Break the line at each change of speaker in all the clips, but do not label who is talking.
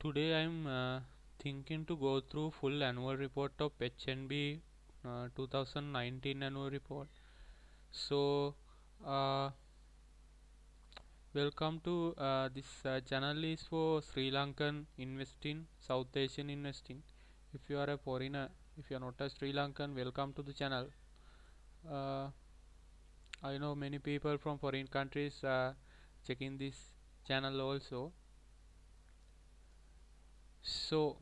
Today I'm thinking to go through full annual report of HNB 2019 annual report. So, uh, welcome to this channel is for Sri Lankan investing, South Asian investing. If you are a foreigner, if you are not a Sri Lankan, welcome to the channel. Uh, I know many people from foreign countries checking this channel also. So,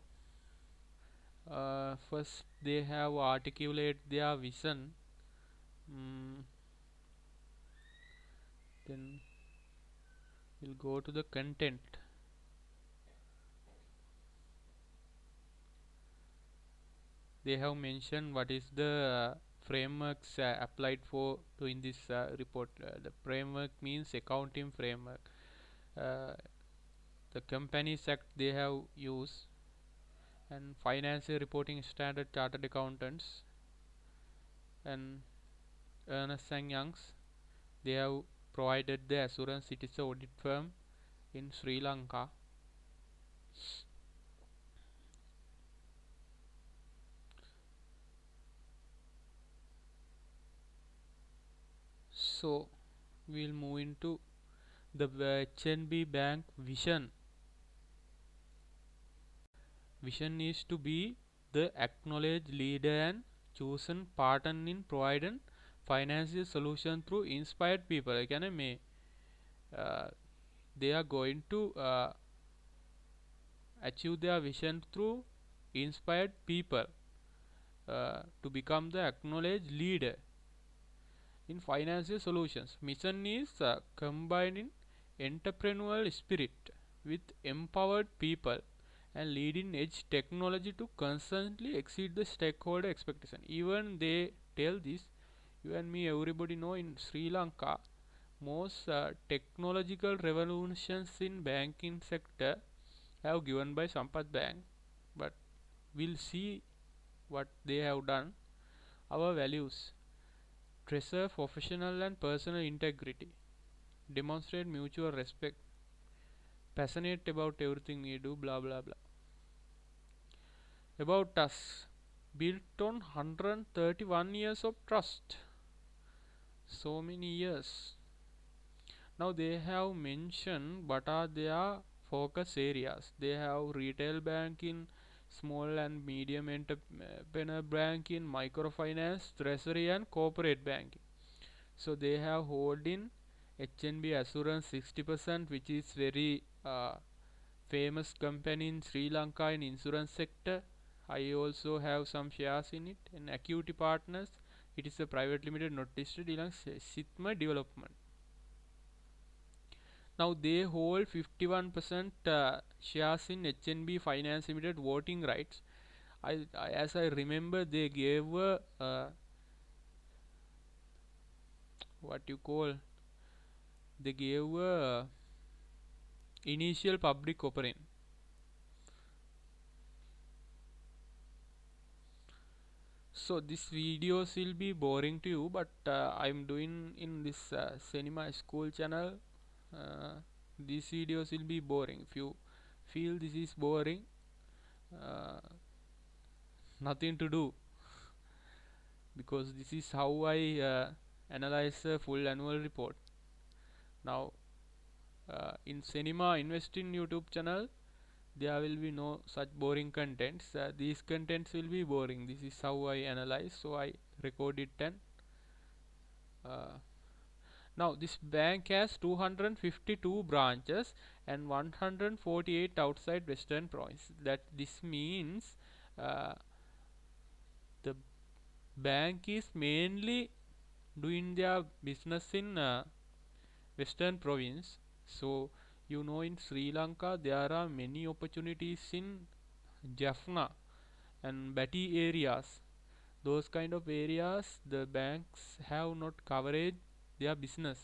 first they have articulate their vision. Then we'll go to the content. They have mentioned what is the frameworks applied for doing this report. The framework means accounting framework. uh, the companies act they have used, and financial reporting standard chartered accountants and Ernst and Youngs, they have provided the assurance it is a audit firm in Sri Lanka. So we'll move into the HNB bank vision. Vision is to be the acknowledged leader and chosen partner in providing financial solution through inspired people. They are going to achieve their vision through inspired people to become the acknowledged leader in financial solutions. Mission is combining entrepreneurial spirit with empowered people and leading edge technology to constantly exceed the stakeholder expectation. Even they tell this, you and me, everybody know in Sri Lanka, most technological revolutions in banking sector have given by Sampath Bank, but we'll see what they have done. Our values: treasure professional and personal integrity, demonstrate mutual respect, passionate about everything we do, blah blah blah. About us, built on 131 years of trust. So many years. Now they have mentioned what are their focus areas. They have retail banking, small and medium entrepreneur banking, microfinance, treasury and corporate banking. So they have holding HNB Assurance 60%, which is very famous company in Sri Lanka in insurance sector. I also have some shares in it. In Acuity Partners, it is a private limited not listed in Sitma Development. Now they hold 51% shares in HNB Finance Limited voting rights. As I remember, they gave what you call, they gave initial public offering. So this videos will be boring to you, but I'm doing in this cinema school channel. These videos will be boring. If you feel this is boring, uh, nothing to do, because this is how I analyze a full annual report. Now in cinema investing YouTube channel, there will be no such boring contents. These contents will be boring. This is how I analyze, so I record it. And uh, now this bank has 252 branches and 148 outside Western province. That this means uh, the bank is mainly doing their business in Western province. So in Sri Lanka there are many opportunities in Jaffna and Bati areas. Those kind of areas the banks have not covered their business.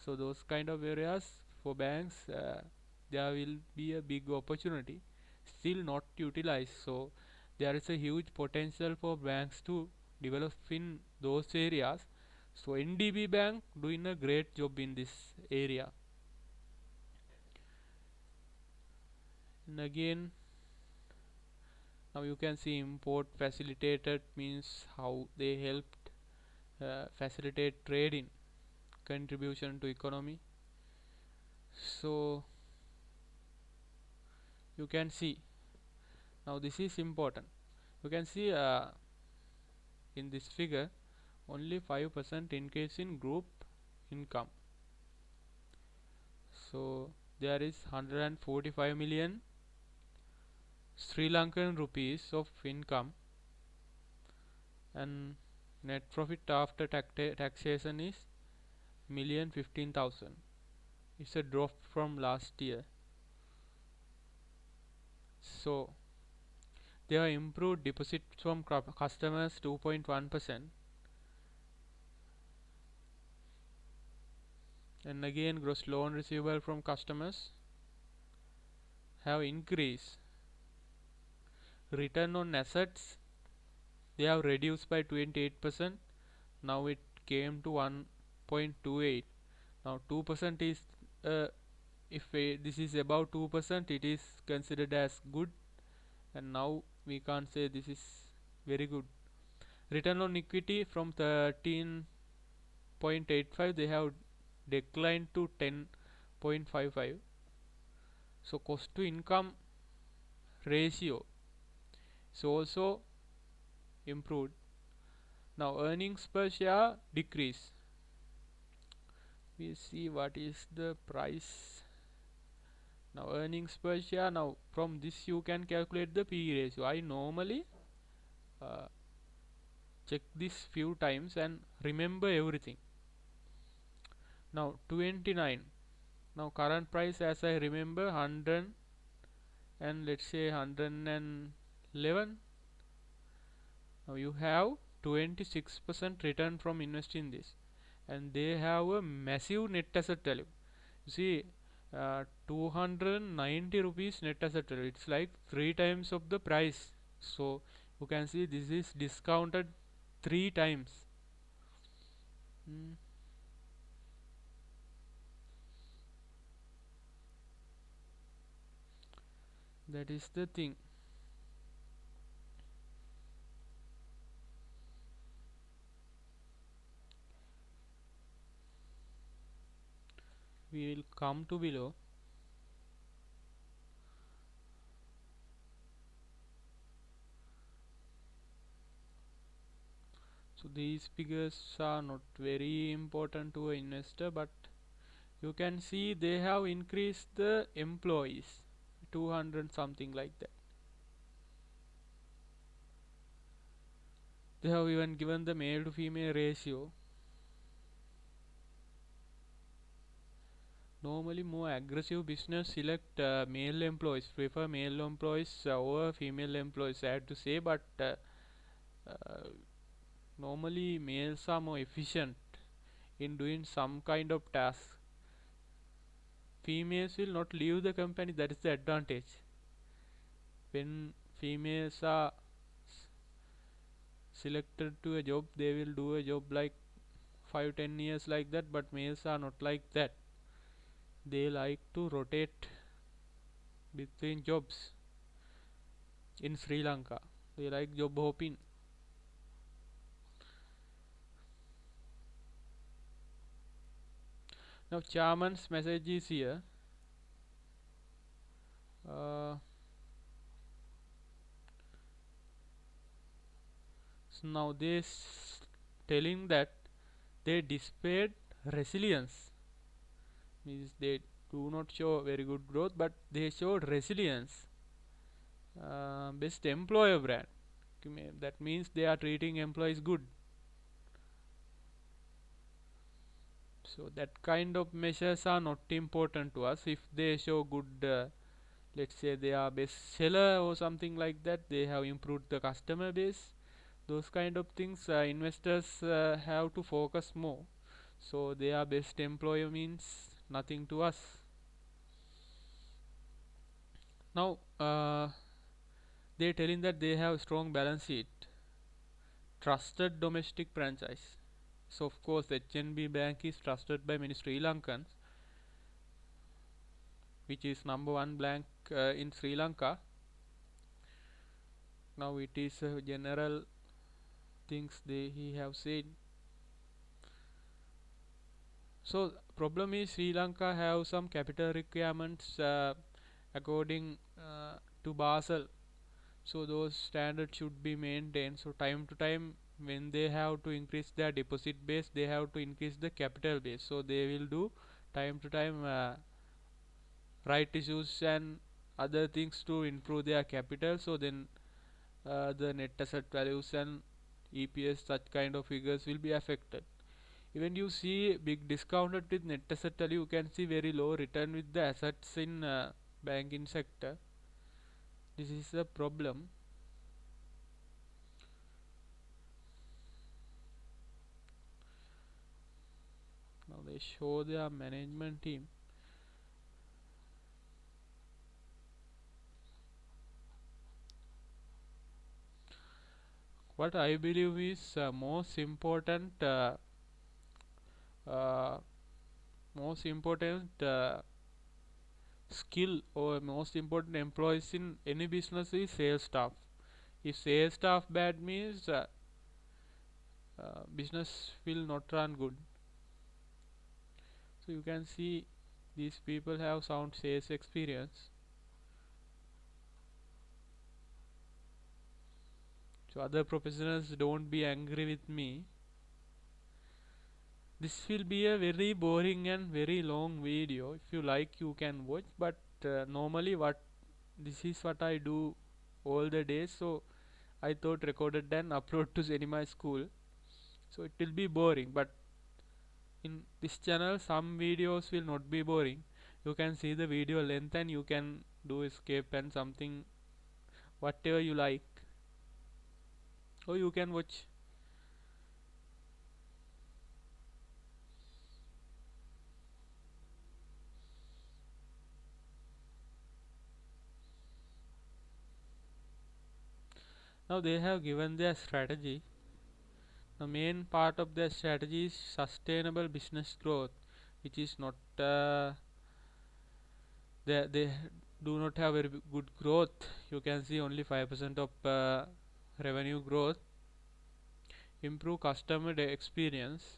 So those kind of areas for banks, there will be a big opportunity still not utilized. So there is a huge potential for banks to develop in those areas. So NDB bank doing a great job in this area. And again, now you can see import facilitated means how they helped facilitate trade in contribution to economy. So you can see, now this is important. You can see in this figure only 5% increase in group income. So there is 145 million Sri Lankan rupees of income, and net profit after taxation is 1,015,000. It's a drop from last year. So they have improved deposits from customers 2.1%, and again gross loan receivable from customers have increased. Return on assets they have reduced by 28%. Now it came to 1.28. Now 2% is if this is above 2%, it is considered as good, and now we can't say this is very good. Return on equity from 13.85 they have declined to 10.55. So cost to income ratio is also improved. Now earnings per share decrease. We see what is the price. Now earnings per share, now from this you can calculate the P ratio. I normally uh, check this few times and remember everything. Now 29. Now current price, as I remember, 100, and let's say 111. Now you have 26% return from investing this, and they have a massive net asset value. You see, 290 rupees net asset value. It's like 3 times of the price. So you can see this is discounted 3 times. That is the thing. We will come to below. So these figures are not very important to an investor, but you can see they have increased the employees 200 something like that. They have even given the male to female ratio. Normally more aggressive business select male employees, prefer male employees over female employees, I have to say, but uh, normally males are more efficient in doing some kind of task. Females will not leave the company, that is the advantage. When females are selected to a job, they will do a job like 5-10 years like that, but males are not like that. They like to rotate between jobs. In Sri Lanka they like job hopping. Now chairman's message is here. So now they telling that they displayed resilience, means they do not show very good growth, but they showed resilience. Best employer brand, that means they are treating employees good. So that kind of measures are not important to us. If they show good, let's say they are best seller or something like that, they have improved the customer base, those kind of things investors have to focus more. So they are best employer means nothing to us. Now they telling that they have strong balance sheet, trusted domestic franchise. So of course HNB bank is trusted by many Sri Lankans, which is number one bank in Sri Lanka. Now it is general things they he have said. So problem is Sri Lanka have some capital requirements according to Basel. So those standards should be maintained. So time to time when they have to increase their deposit base, they have to increase the capital base. So they will do time to time right issues and other things to improve their capital. So then the net asset values and EPS such kind of figures will be affected. Even you see big discounted with net asset value, you can see very low return with the assets in banking sector. This is a problem. Now they show their management team. What I believe is uh, most important skill or most important employees in any business is sales staff. If sales staff bad means business will not run good. So you can see these people have sound sales experience. So other professionals don't be angry with me. This will be a very boring and very long video. If you like you can watch, but normally what this is what I do all the days, so I thought recorded and upload to cinema school, so it will be boring. But in this channel some videos will not be boring. You can see the video length and you can do escape and something whatever you like, or you can watch. Now they have given their strategy. The main part of their strategy is sustainable business growth, which is not they do not have very good growth. You can see only 5% of revenue growth. Improve customer experience,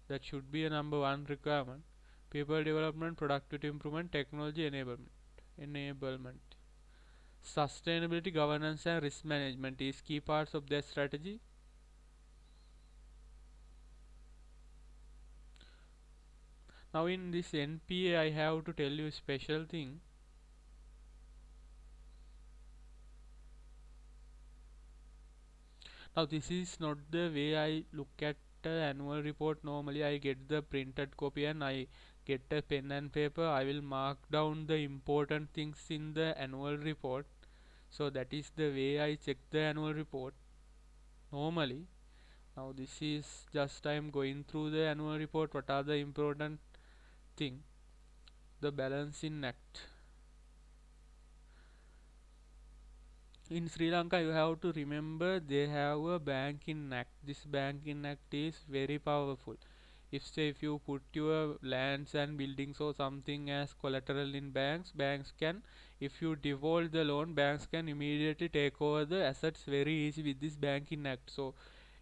that should be a number one requirement. People development, productivity improvement, technology enablement. Sustainability, governance and risk management is key parts of their strategy. Now in this NPA I have to tell you a special thing. Now this is not the way I look at the annual report. Normally I get the printed copy and I get a pen and paper. I will mark down the important things in the annual report. So that is the way I check the annual report normally. Now this is just I am going through the annual report. What are the important thing? The balancing act. In Sri Lanka you have to remember they have a banking act. This banking act is very powerful. If say if you put your lands and buildings or something as collateral in banks can, if you default the loan, banks can immediately take over the assets very easy with this banking act. So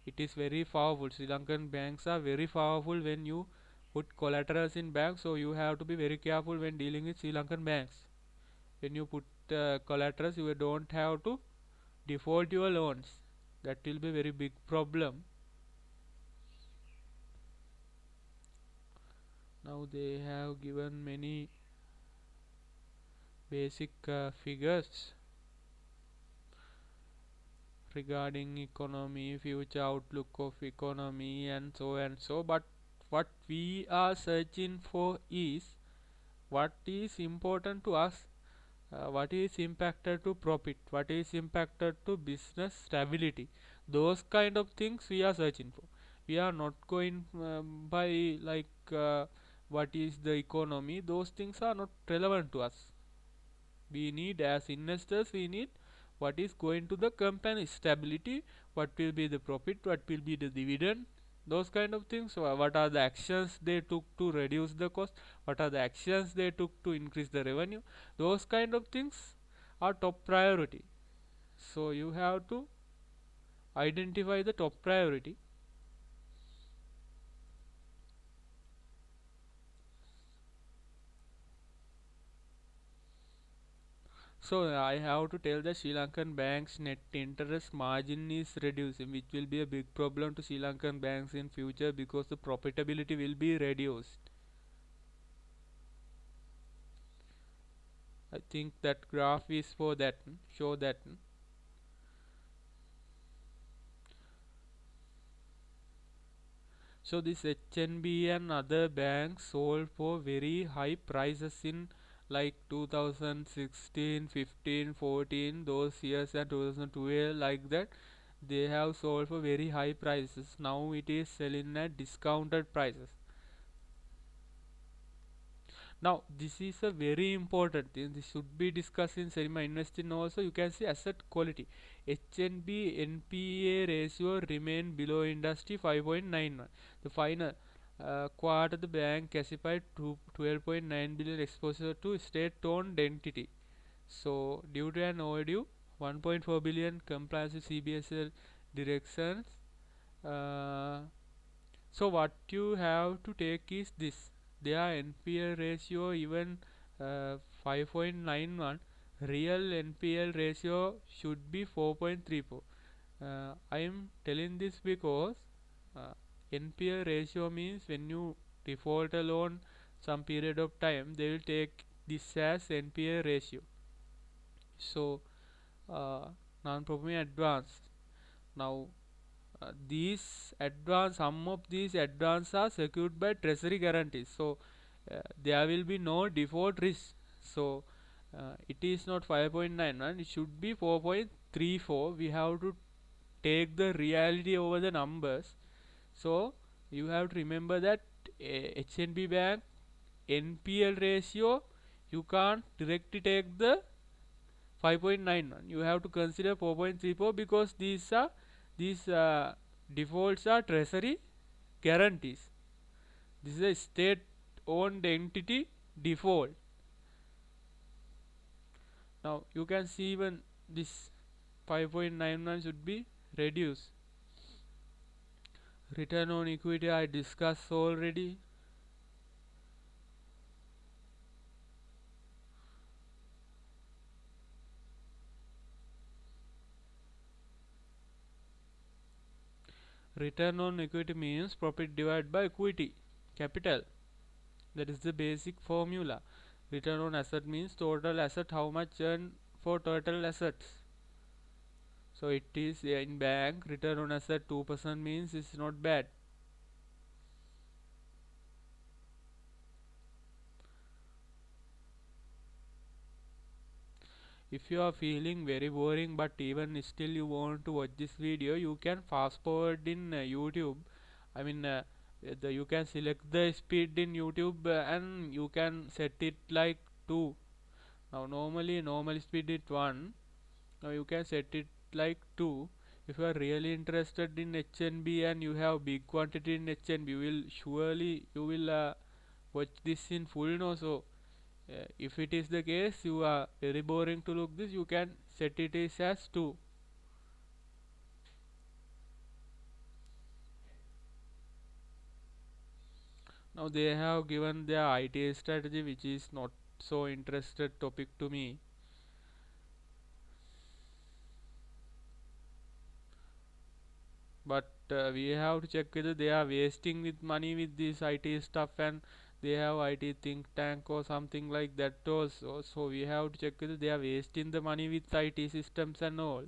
it is very powerful. Sri Lankan banks are very powerful when you put collaterals in banks, so you have to be very careful when dealing with Sri Lankan banks. When you put collaterals, you don't have to default your loans. That will be very big problem. Now they have given many basic figures regarding economy, future outlook of economy and so and so, but what we are searching for is what is important to us, what is impacted to profit, what is impacted to business stability. Those kind of things we are searching for. We are not going by like what is the economy. Those things are not relevant to us. We need, as investors, we need what is going to the company stability, what will be the profit, what will be the dividend. those kind of things. What are the actions they took to reduce the cost, what are the actions they took to increase the revenue, those kind of things are top priority. So you have to identify the top priority. So I have to tell the Sri Lankan banks net interest margin is reducing, which will be a big problem to Sri Lankan banks in future because the profitability will be reduced. I think that graph is for that, show that. So this HNB and other banks sold for very high prices in like 2016, 15, 14, those years, and 2012, like that. They have sold for very high prices. Now it is selling at discounted prices. Now this is a very important thing. This should be discussed in cinema investing also. You can see asset quality. HNB NPA ratio remain below industry 5.91. The final quarter the bank classified to 12.9 billion exposure to state-owned entity. So due to an overdue 1.4 billion compliance with CBSL directions. Uh, so what you have to take is this. Their NPL ratio even 5.91. Real NPL ratio should be 4.34. I am telling this because uh, NPL ratio means when you default a loan some period of time, they will take this as NPL ratio. So non-performing advance. Now these advance, some of these advances are secured by treasury guarantees, so there will be no default risk. So it is not 5.91, it should be 4.34. We have to take the reality over the numbers. So you have to remember that HNB bank NPL ratio, you can't directly take the 5.91, you have to consider 4.34 because these defaults are treasury guarantees. This is a state owned entity default. Now you can see even this 5.91 should be reduced. Return on equity I discussed already. Return on equity means profit divided by equity capital. That is the basic formula. Return on asset means total asset, how much earned for total assets. So it is in bank return on asset 2% means it's not bad. If you are feeling very boring but even still you want to watch this video, you can fast forward in YouTube. I mean you can select the speed in YouTube and you can set it like 2. Now normally normal speed is 1. Now you can set it like 2. If you are really interested in HNB and you have big quantity in HNB, you will watch this in full. No, so if it is the case you are very boring to look this, you can set it as 2. Now they have given their ITA strategy, which is not so interested topic to me. But we have to check whether they are wasting with money with this IT stuff and they have IT think tank or something like that also. So we have to check whether they are wasting the money with IT systems and all.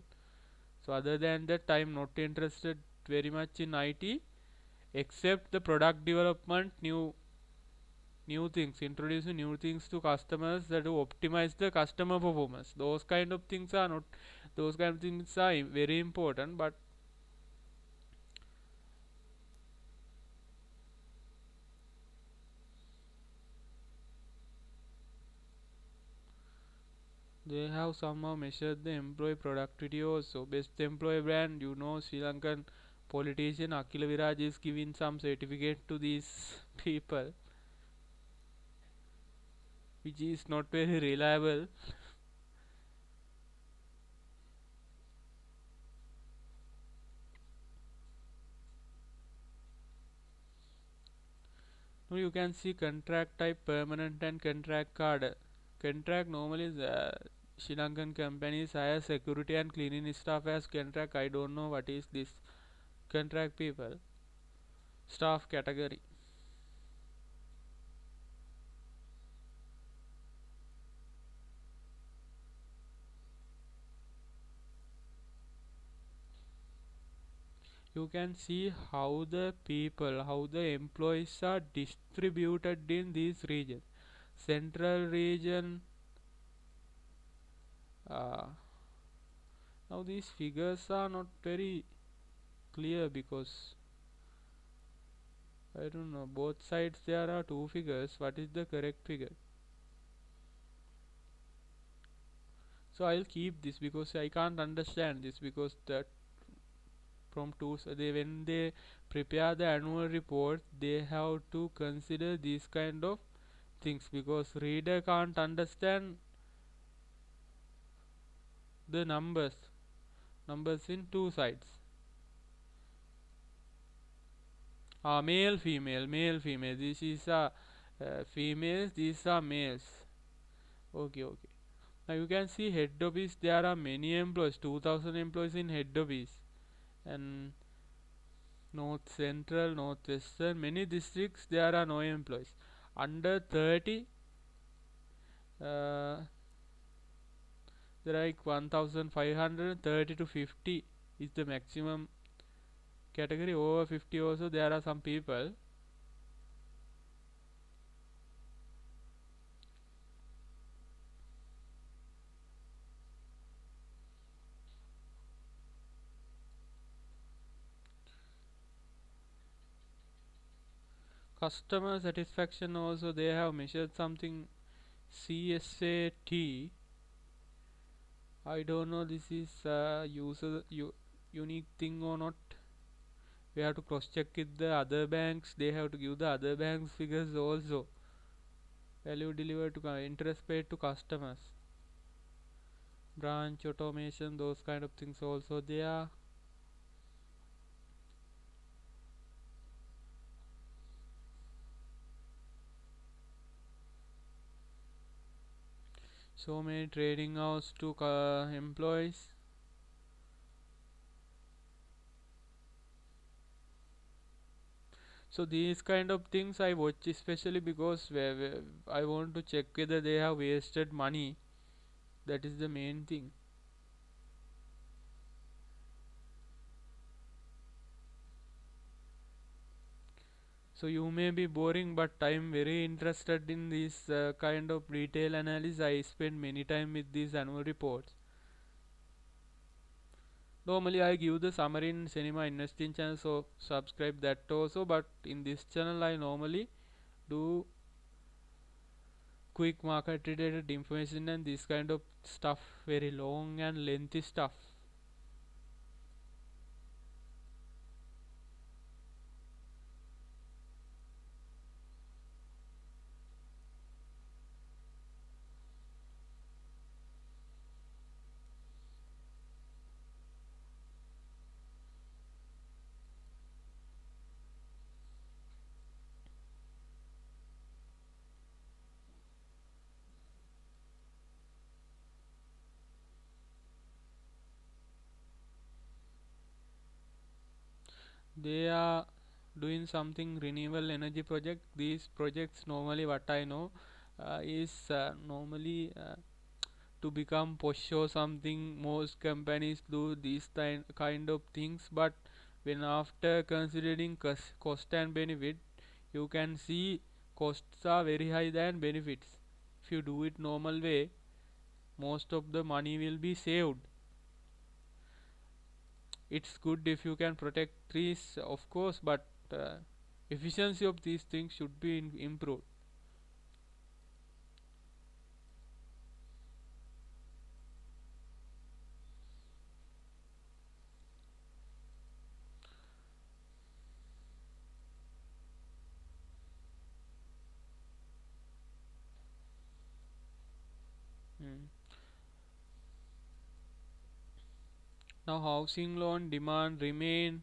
So other than that, I am not interested very much in IT except the product development, new things, introducing new things to customers that will optimize the customer performance. Those kind of things are very important, but they have somehow measured the employee productivity also. Best employee brand, Sri Lankan politician Akhil Viraj is giving some certificate to these people, which is not very reliable. Now you can see contract type permanent and contract card. Contract normally is Sri Lankan companies hire security and cleaning staff as contract. I don't know what is this contract people staff category. You can see how the employees are distributed in these regions. Central region. Uh, Now these figures are not very clear because I don't know, both sides there are two figures. What is the correct figure? So I'll keep this because I can't understand this because that from two they when they prepare the annual report they have to consider these kind of things because reader can't understand the numbers in two sides. Male female, this is a females, these are males. Okay. Now you can see head office there are many employees, 2000 employees in head office, and north central, northwestern, many districts there are no employees. Under 30 uh, there are like 1530 to 50 is the maximum category. Over 50 also there are some people. Customer satisfaction also they have measured something CSAT. I don't know this is unique thing or not. We have to cross check with the other banks. They have to give the other banks figures also. Value delivered to interest paid to customers, branch automation, those kind of things also there. So many trading hours to employees. So these kind of things I watch especially because where I want to check whether they have wasted money. That is the main thing. So you may be boring, but I am very interested in this kind of detail analysis. I spend many time with these annual reports. Normally I give the summary in cinema investing channel, so subscribe that also. But in this channel I normally do quick market related information and this kind of stuff, very long and lengthy stuff. They are doing something renewable energy project. These projects normally what I know is normally to become posh or something. Most companies do these kind of things, but when after considering cost and benefit, you can see costs are very high than benefits. If you do it normal way, most of the money will be saved. It's good if you can protect trees, of course, but efficiency of these things should be improved. Now housing loan demand remain.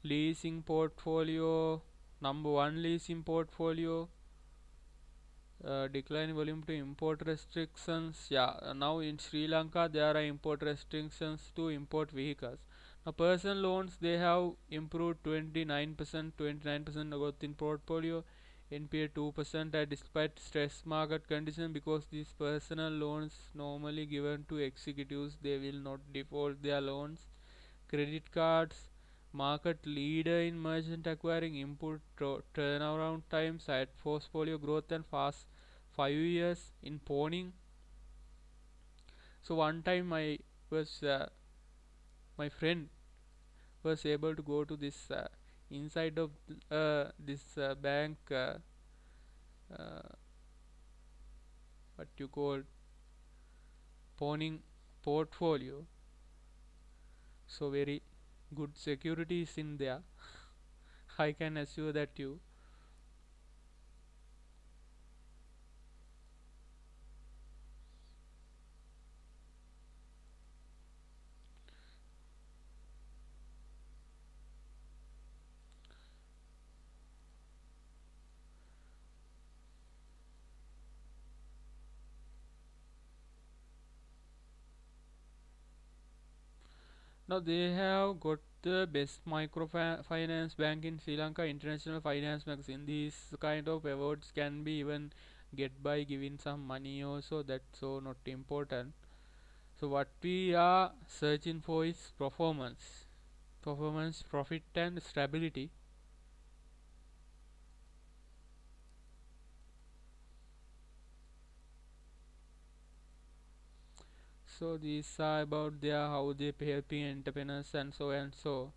Leasing portfolio, number one leasing portfolio. Decline volume to import restrictions. Yeah, now in Sri Lanka there are import restrictions to import vehicles. Now personal loans they have improved 29% growth in portfolio. NPA 2% despite stress market condition, because these personal loans normally given to executives, they will not default their loans. Credit cards, market leader in merchant acquiring, input turnaround times at portfolio growth and fast 5 years in pawning. So one time was my friend was able to go to this inside of this bank, uh, what you call pawning portfolio. So very good security is in there. I can assure that you. Now they have got the best microfinance bank in Sri Lanka, International Finance Magazine. These kind of awards can be even get by giving some money also. That's so not important. So what we are searching for is performance, profit, and stability. So these are about their how they helping entrepreneurs and so and so.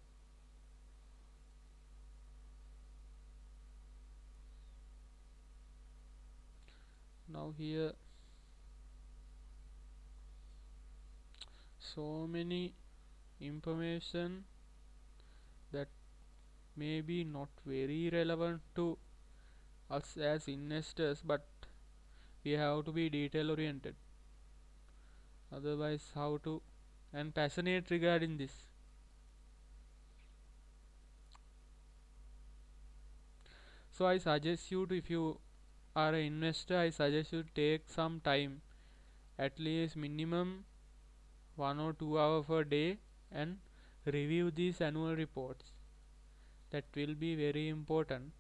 Now here so many information that may be not very relevant to us as investors, but we have to be detail oriented, otherwise how to, and passionate regarding this. So I suggest you to, if you are an investor, I suggest you take some time, at least minimum 1 or 2 hours per day, and review these annual reports. That will be very important.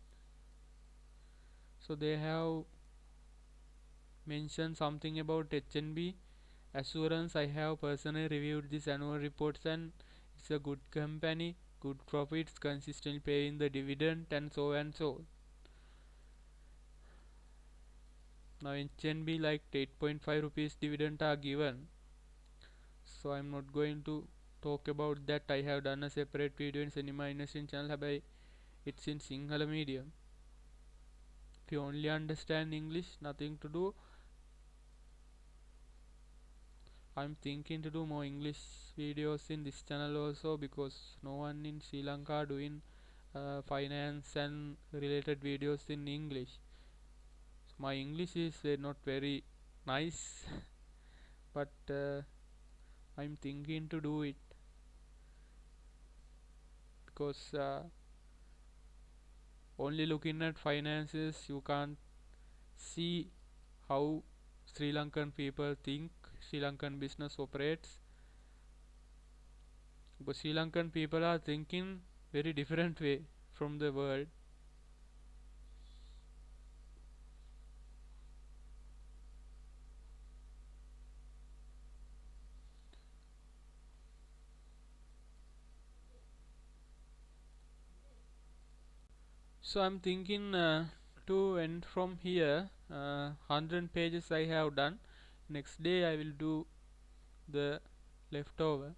So they have mentioned something about HNB assurance. I have personally reviewed these annual reports, and it's a good company, good profits, consistently paying the dividend, and so and so. Now HNB like 8.5 rupees dividend are given, so I'm not going to talk about that. I have done a separate video in Cinema Investing channel, by it's in Sinhala medium. If you only understand English, nothing to do. I'm thinking to do more English videos in this channel also, because no one in Sri Lanka doing finance and related videos in English. So my English is not very nice, but I'm thinking to do it, because only looking at finances you can't see how Sri Lankan people think, Sri Lankan business operates, because Sri Lankan people are thinking very different way from the world. So I'm thinking to end from here. 100 pages I have done. Next day I will do the leftover.